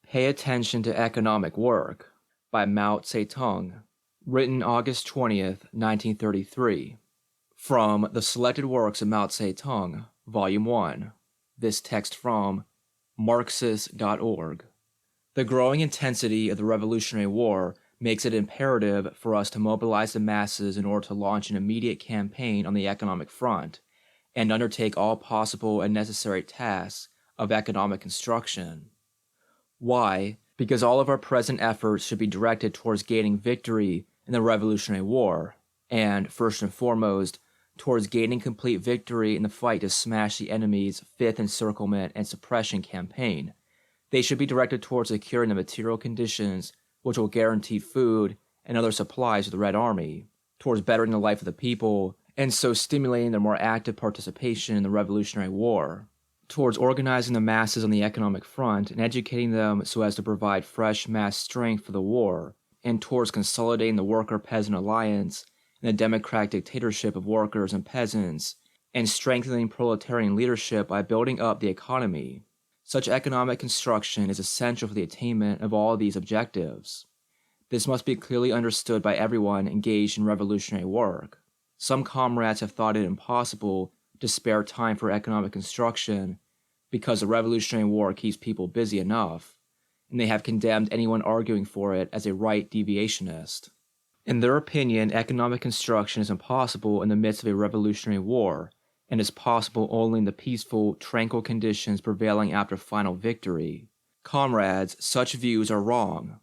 Pay Attention to Economic Work by Mao Zedong, written August 20th, 1933. From the Selected Works of Mao Zedong, Volume 1. This text from Marxist.org. The growing intensity of the Revolutionary War makes it imperative for us to mobilize the masses in order to launch an immediate campaign on the economic front and undertake all possible and necessary tasks of economic construction. Why? Because all of our present efforts should be directed towards gaining victory in the Revolutionary War, and, first and foremost, towards gaining complete victory in the fight to smash the enemy's fifth encirclement and suppression campaign. They should be directed towards securing the material conditions which will guarantee food and other supplies to the Red Army, towards bettering the life of the people, and so stimulating their more active participation in the Revolutionary War, towards organizing the masses on the economic front and educating them so as to provide fresh mass strength for the war, and towards consolidating the worker-peasant alliance and the democratic dictatorship of workers and peasants, and strengthening proletarian leadership by building up the economy. Such economic construction is essential for the attainment of all these objectives. This must be clearly understood by everyone engaged in revolutionary work. Some comrades have thought it impossible to spare time for economic construction because the Revolutionary War keeps people busy enough, and they have condemned anyone arguing for it as a right deviationist. In their opinion, economic construction is impossible in the midst of a revolutionary war, and is possible only in the peaceful, tranquil conditions prevailing after final victory. Comrades, such views are wrong.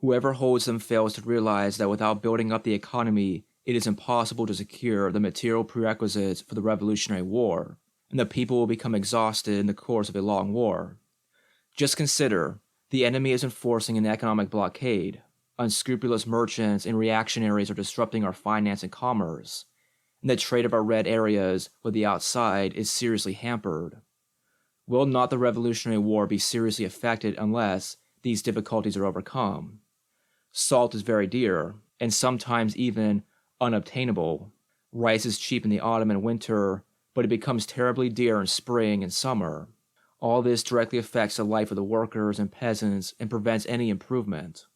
Whoever holds them fails to realize that without building up the economy, it is impossible to secure the material prerequisites for the Revolutionary War, and the people will become exhausted in the course of a long war. Just consider, the enemy is enforcing an economic blockade. Unscrupulous merchants and reactionaries are disrupting our finance and commerce, and the trade of our red areas with the outside is seriously hampered. Will not the Revolutionary War be seriously affected unless these difficulties are overcome? Salt is very dear, and sometimes even unobtainable. Rice is cheap in the autumn and winter, but it becomes terribly dear in spring and summer. All this directly affects the life of the workers and peasants and prevents any improvement.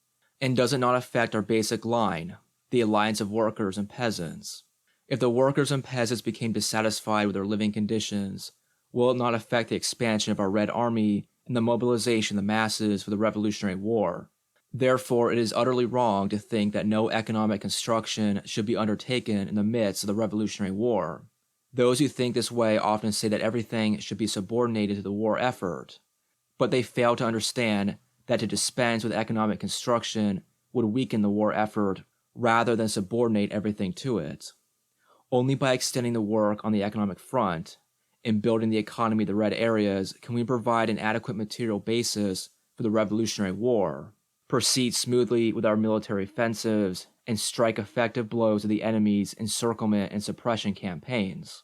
And does it not affect our basic line, the alliance of workers and peasants? If the workers and peasants became dissatisfied with their living conditions, will it not affect the expansion of our Red Army and the mobilization of the masses for the Revolutionary War? Therefore, it is utterly wrong to think that no economic construction should be undertaken in the midst of the Revolutionary War. Those who think this way often say that everything should be subordinated to the war effort, but they fail to understand that to dispense with economic construction would weaken the war effort rather than subordinate everything to it. Only by extending the work on the economic front and building the economy of the red areas can we provide an adequate material basis for the Revolutionary War, proceed smoothly with our military offensives, and strike effective blows at the enemy's encirclement and suppression campaigns.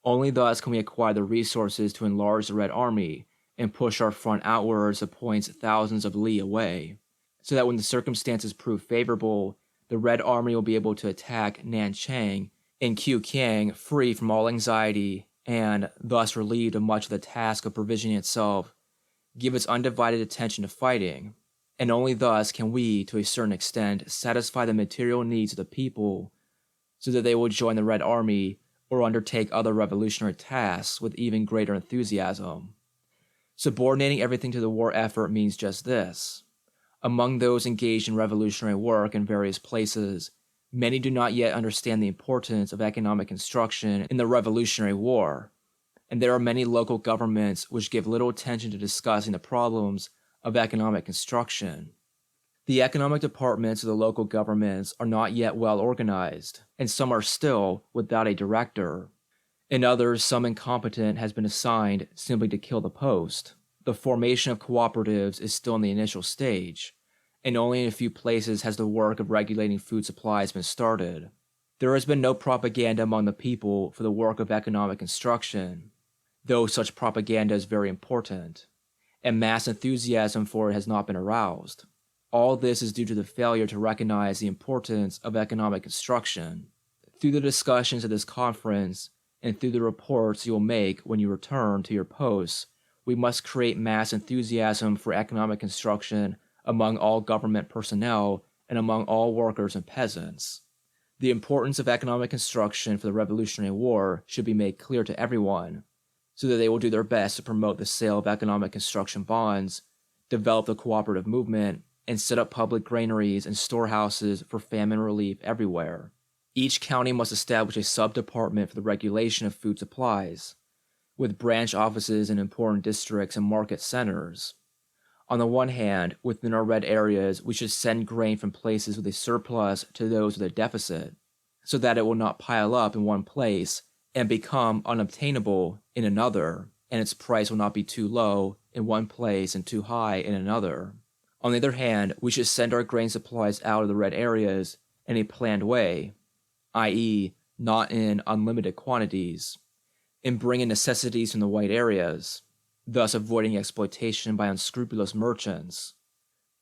Only thus can we acquire the resources to enlarge the Red Army and push our front outwards to points thousands of li away, so that when the circumstances prove favorable, the Red Army will be able to attack Nanchang and Qiuqiang free from all anxiety and, thus relieved of much of the task of provisioning itself, give its undivided attention to fighting. And only thus can we, to a certain extent, satisfy the material needs of the people so that they will join the Red Army or undertake other revolutionary tasks with even greater enthusiasm. Subordinating everything to the war effort means just this. Among those engaged in revolutionary work in various places, many do not yet understand the importance of economic construction in the Revolutionary War, and there are many local governments which give little attention to discussing the problems of economic construction. The economic departments of the local governments are not yet well organized, and some are still without a director. In others, some incompetent has been assigned simply to kill the post. The formation of cooperatives is still in the initial stage, and only in a few places has the work of regulating food supplies been started. There has been no propaganda among the people for the work of economic construction, though such propaganda is very important, and mass enthusiasm for it has not been aroused. All this is due to the failure to recognize the importance of economic construction. Through the discussions of this conference, and through the reports you will make when you return to your posts, we must create mass enthusiasm for economic construction among all government personnel and among all workers and peasants. The importance of economic construction for the Revolutionary War should be made clear to everyone, so that they will do their best to promote the sale of economic construction bonds, develop the cooperative movement, and set up public granaries and storehouses for famine relief everywhere. Each county must establish a sub-department for the regulation of food supplies, with branch offices in important districts and market centers. On the one hand, within our red areas, we should send grain from places with a surplus to those with a deficit, so that it will not pile up in one place and become unobtainable in another, and its price will not be too low in one place and too high in another. On the other hand, we should send our grain supplies out of the red areas in a planned way, i.e., not in unlimited quantities, and bring in necessities from the white areas, thus avoiding exploitation by unscrupulous merchants.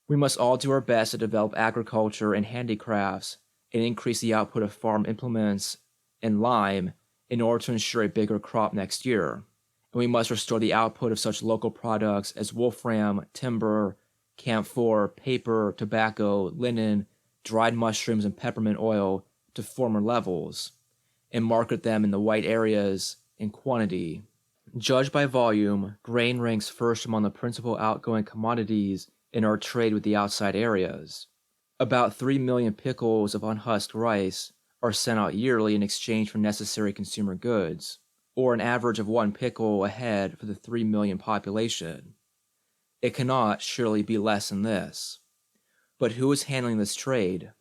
We must all do our best to develop agriculture and handicrafts and increase the output of farm implements and lime in order to ensure a bigger crop next year. And we must restore the output of such local products as wolfram, timber, camphor, paper, tobacco, linen, dried mushrooms, and peppermint oil to former levels, and market them in the white areas in quantity. Judged by volume, grain ranks first among the principal outgoing commodities in our trade with the outside areas. About 3 million pickles of unhusked rice are sent out yearly in exchange for necessary consumer goods, or an average of 1 pickle a head for the 3 million population. It cannot, surely, be less than this. But who is handling this trade?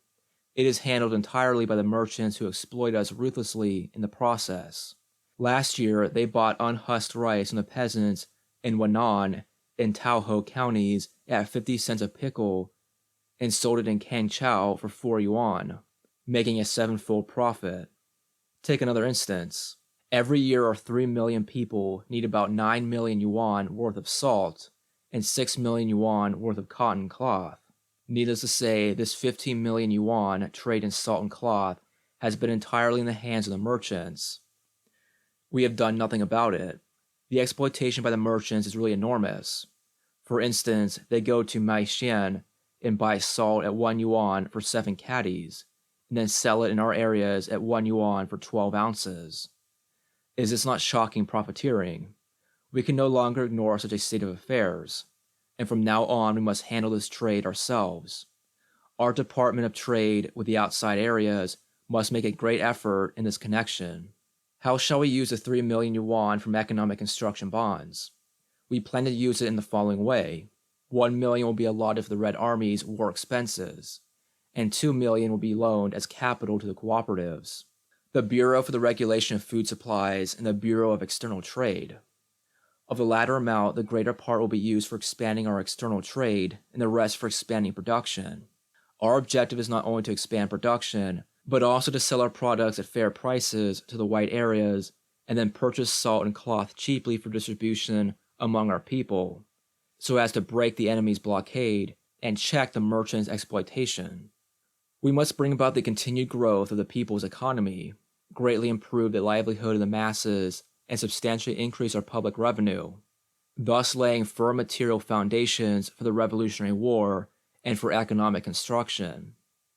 It is handled entirely by the merchants who exploit us ruthlessly in the process. Last year, they bought unhusked rice from the peasants in Wannan and Taoho counties at 50 cents a pickle and sold it in Kangchao for 4 yuan, making a 7-fold profit. Take another instance. Every year our 3 million people need about 9 million yuan worth of salt and 6 million yuan worth of cotton cloth. Needless to say, this 15 million yuan trade in salt and cloth has been entirely in the hands of the merchants. We have done nothing about it. The exploitation by the merchants is really enormous. For instance, they go to Maixian and buy salt at 1 yuan for 7 caddies, and then sell it in our areas at 1 yuan for 12 ounces. Is this not shocking profiteering? We can no longer ignore such a state of affairs, and from now on we must handle this trade ourselves. Our Department of Trade with the outside areas must make a great effort in this connection. How shall we use the 3 million yuan from economic construction bonds? We plan to use it in the following way. 1 million will be allotted for the Red Army's war expenses, and 2 million will be loaned as capital to the cooperatives, the Bureau for the Regulation of Food Supplies, and the Bureau of External Trade. Of the latter amount, the greater part will be used for expanding our external trade, and the rest for expanding production. Our objective is not only to expand production, but also to sell our products at fair prices to the white areas, and then purchase salt and cloth cheaply for distribution among our people, so as to break the enemy's blockade and check the merchants' exploitation. We must bring about the continued growth of the people's economy, greatly improve the livelihood of the masses, and substantially increase our public revenue, thus laying firm material foundations for the Revolutionary War and for economic construction.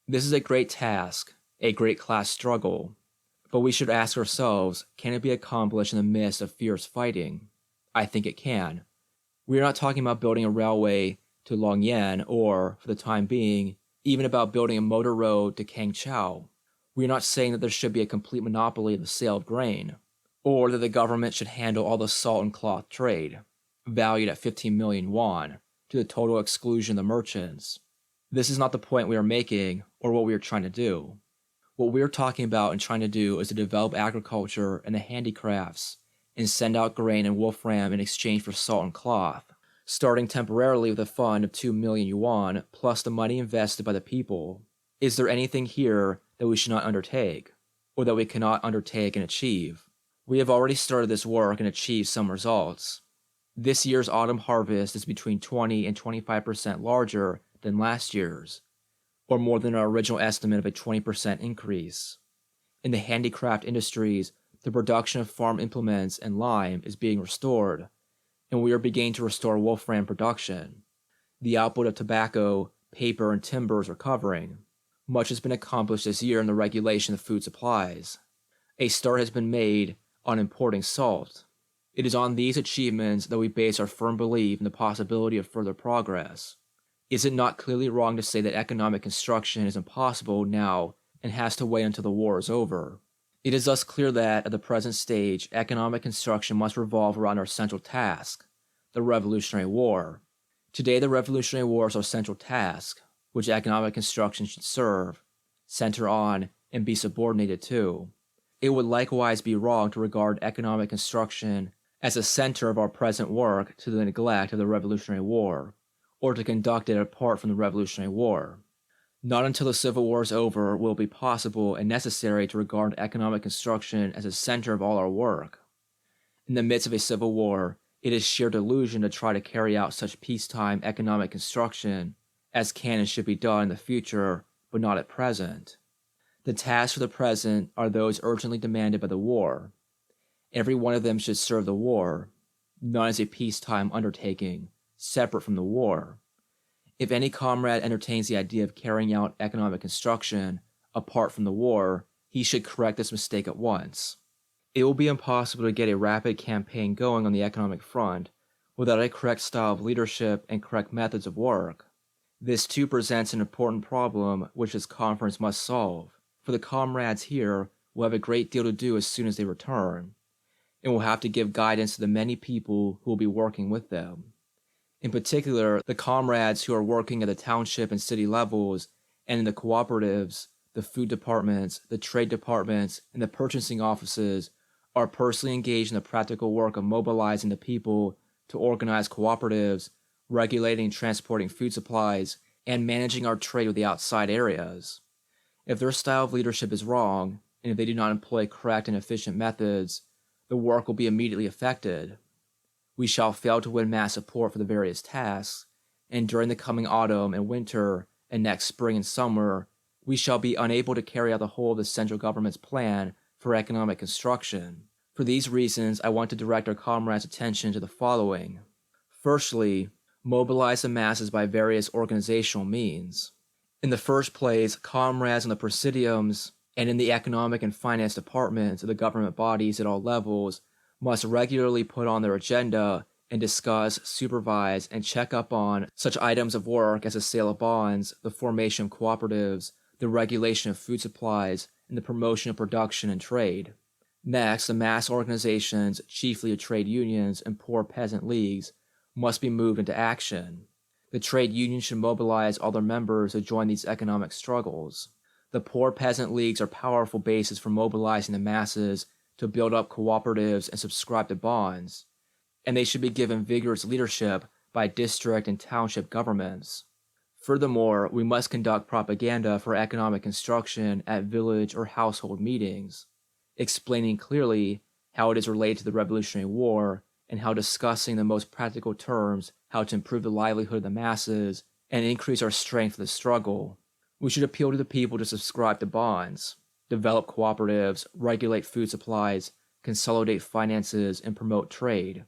This is a great task, a great class struggle, but we should ask ourselves, can it be accomplished in the midst of fierce fighting? I think it can. We are not talking about building a railway to Longyan or, for the time being, even about building a motor road to Kangchao. We are not saying that there should be a complete monopoly of the sale of grain, or that the government should handle all the salt and cloth trade, valued at 15 million yuan, to the total exclusion of the merchants. This is not the point we are making or what we are trying to do. What we are talking about and trying to do is to develop agriculture and the handicrafts and send out grain and wolfram in exchange for salt and cloth, starting temporarily with a fund of 2 million yuan plus the money invested by the people. Is there anything here that we should not undertake, or that we cannot undertake and achieve? We have already started this work and achieved some results. This year's autumn harvest is between 20 and 25% larger than last year's, or more than our original estimate of a 20% increase. In the handicraft industries, the production of farm implements and lime is being restored, and we are beginning to restore wolfram production. The output of tobacco, paper, and timber is recovering. Much has been accomplished this year in the regulation of food supplies. A start has been made on importing salt. It is on these achievements that we base our firm belief in the possibility of further progress. Is it not clearly wrong to say that economic construction is impossible now and has to wait until the war is over? It is thus clear that, at the present stage, economic construction must revolve around our central task, the Revolutionary War. Today, the Revolutionary War is our central task, which economic construction should serve, center on, and be subordinated to. It would likewise be wrong to regard economic construction as the center of our present work to the neglect of the Revolutionary War, or to conduct it apart from the Revolutionary War. Not until the Civil War is over will it be possible and necessary to regard economic construction as the center of all our work. In the midst of a civil war, it is sheer delusion to try to carry out such peacetime economic construction as can and should be done in the future, but not at present. The tasks for the present are those urgently demanded by the war. Every one of them should serve the war. None is a peacetime undertaking, separate from the war. If any comrade entertains the idea of carrying out economic construction apart from the war, he should correct this mistake at once. It will be impossible to get a rapid campaign going on the economic front without a correct style of leadership and correct methods of work. This too presents an important problem which this conference must solve, for the comrades here will have a great deal to do as soon as they return, and will have to give guidance to the many people who will be working with them. In particular, the comrades who are working at the township and city levels and in the cooperatives, the food departments, the trade departments, and the purchasing offices are personally engaged in the practical work of mobilizing the people to organize cooperatives, regulating and transporting food supplies, and managing our trade with the outside areas. If their style of leadership is wrong, and if they do not employ correct and efficient methods, the work will be immediately affected. We shall fail to win mass support for the various tasks, and during the coming autumn and winter, and next spring and summer, we shall be unable to carry out the whole of the central government's plan for economic construction. For these reasons, I want to direct our comrades' attention to the following. Firstly, mobilize the masses by various organizational means. In the first place, comrades in the presidiums and in the economic and finance departments of the government bodies at all levels must regularly put on their agenda and discuss, supervise, and check up on such items of work as the sale of bonds, the formation of cooperatives, the regulation of food supplies, and the promotion of production and trade. Next, the mass organizations, chiefly of trade unions and poor peasant leagues, must be moved into action. The trade unions should mobilize all their members to join these economic struggles. The poor peasant leagues are powerful bases for mobilizing the masses to build up cooperatives and subscribe to bonds, and they should be given vigorous leadership by district and township governments. Furthermore, we must conduct propaganda for economic construction at village or household meetings, explaining clearly how it is related to the Revolutionary War and how discussing in the most practical terms how to improve the livelihood of the masses and increase our strength for the struggle. We should appeal to the people to subscribe to bonds, develop cooperatives, regulate food supplies, consolidate finances, and promote trade.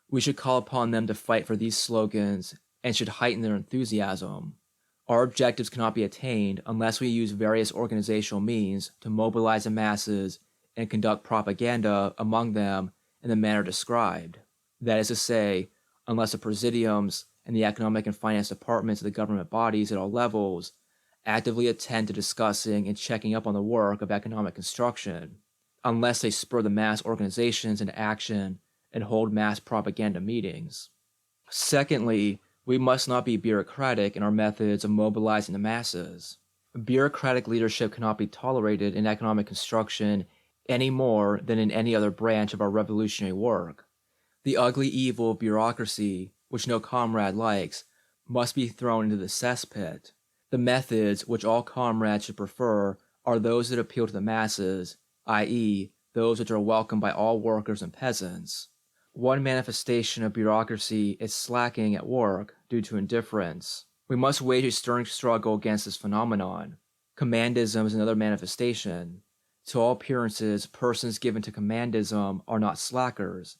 We should call upon them to fight for these slogans and should heighten their enthusiasm. Our objectives cannot be attained unless we use various organizational means to mobilize the masses and conduct propaganda among them in the manner described. That is to say, unless the presidiums and the economic and finance departments of the government bodies at all levels actively attend to discussing and checking up on the work of economic construction, unless they spur the mass organizations into action and hold mass propaganda meetings. Secondly, we must not be bureaucratic in our methods of mobilizing the masses. Bureaucratic leadership cannot be tolerated in economic construction any more than in any other branch of our revolutionary work. The ugly evil of bureaucracy, which no comrade likes, must be thrown into the cesspit. The methods which all comrades should prefer are those that appeal to the masses, i.e., those which are welcomed by all workers and peasants. One manifestation of bureaucracy is slacking at work due to indifference. We must wage a stern struggle against this phenomenon. Commandism is another manifestation. To all appearances, persons given to commandism are not slackers.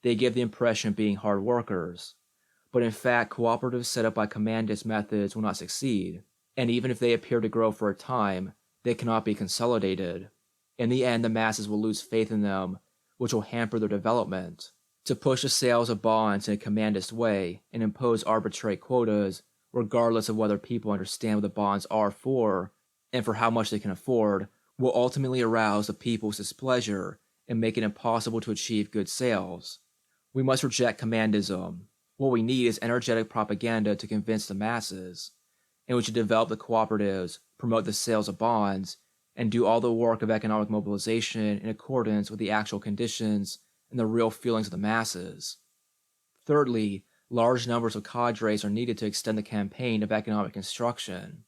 They give the impression of being hard workers, but in fact, cooperatives set up by commandist methods will not succeed, and even if they appear to grow for a time, they cannot be consolidated. In the end, the masses will lose faith in them, which will hamper their development. To push the sales of bonds in a commandist way and impose arbitrary quotas, regardless of whether people understand what the bonds are for and for how much they can afford, will ultimately arouse the people's displeasure and make it impossible to achieve good sales. We must reject commandism. What we need is energetic propaganda to convince the masses, and we should develop the cooperatives, promote the sales of bonds, and do all the work of economic mobilization in accordance with the actual conditions and the real feelings of the masses. Thirdly, large numbers of cadres are needed to extend the campaign of economic construction.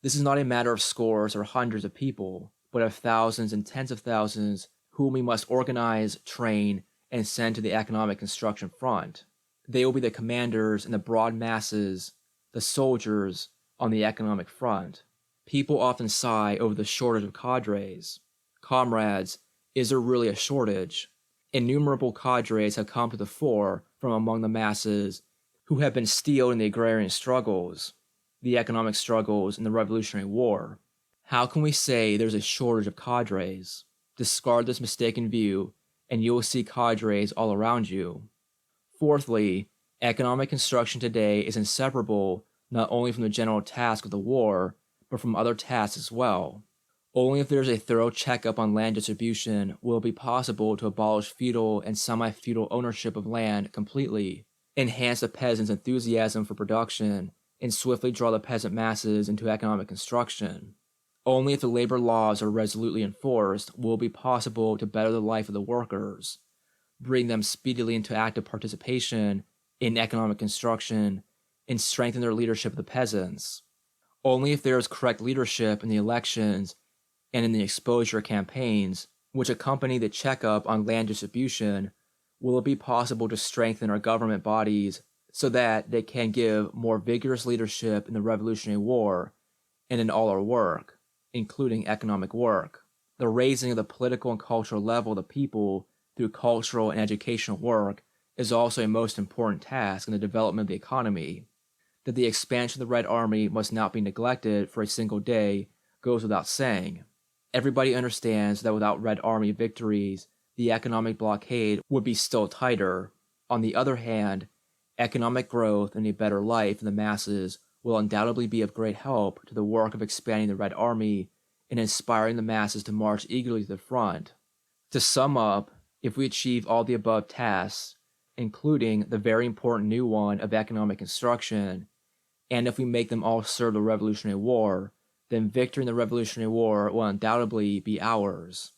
This is not a matter of scores or hundreds of people, but of thousands and tens of thousands whom we must organize, train, and send to the economic construction front. They will be the commanders and the broad masses, the soldiers, on the economic front. People often sigh over the shortage of cadres. Comrades, is there really a shortage? Innumerable cadres have come to the fore from among the masses who have been steeled in the agrarian struggles, the economic struggles, and the Revolutionary War. How can we say there's a shortage of cadres? Discard this mistaken view, and you will see cadres all around you. Fourthly, economic construction today is inseparable not only from the general task of the war, but from other tasks as well. Only if there is a thorough checkup on land distribution will it be possible to abolish feudal and semi-feudal ownership of land completely, enhance the peasants' enthusiasm for production, and swiftly draw the peasant masses into economic construction. Only if the labor laws are resolutely enforced will it be possible to better the life of the workers, bring them speedily into active participation in economic construction, and strengthen their leadership of the peasants. Only if there is correct leadership in the elections and in the exposure campaigns, which accompany the checkup on land distribution, will it be possible to strengthen our government bodies so that they can give more vigorous leadership in the Revolutionary War and in all our work, including economic work. The raising of the political and cultural level of the people through cultural and educational work is also a most important task in the development of the economy. That the expansion of the Red Army must not be neglected for a single day goes without saying. Everybody understands that without Red Army victories, the economic blockade would be still tighter. On the other hand, economic growth and a better life in the masses will undoubtedly be of great help to the work of expanding the Red Army and inspiring the masses to march eagerly to the front. To sum up, if we achieve all the above tasks, including the very important new one of economic construction, and if we make them all serve the Revolutionary War, then victory in the Revolutionary War will undoubtedly be ours.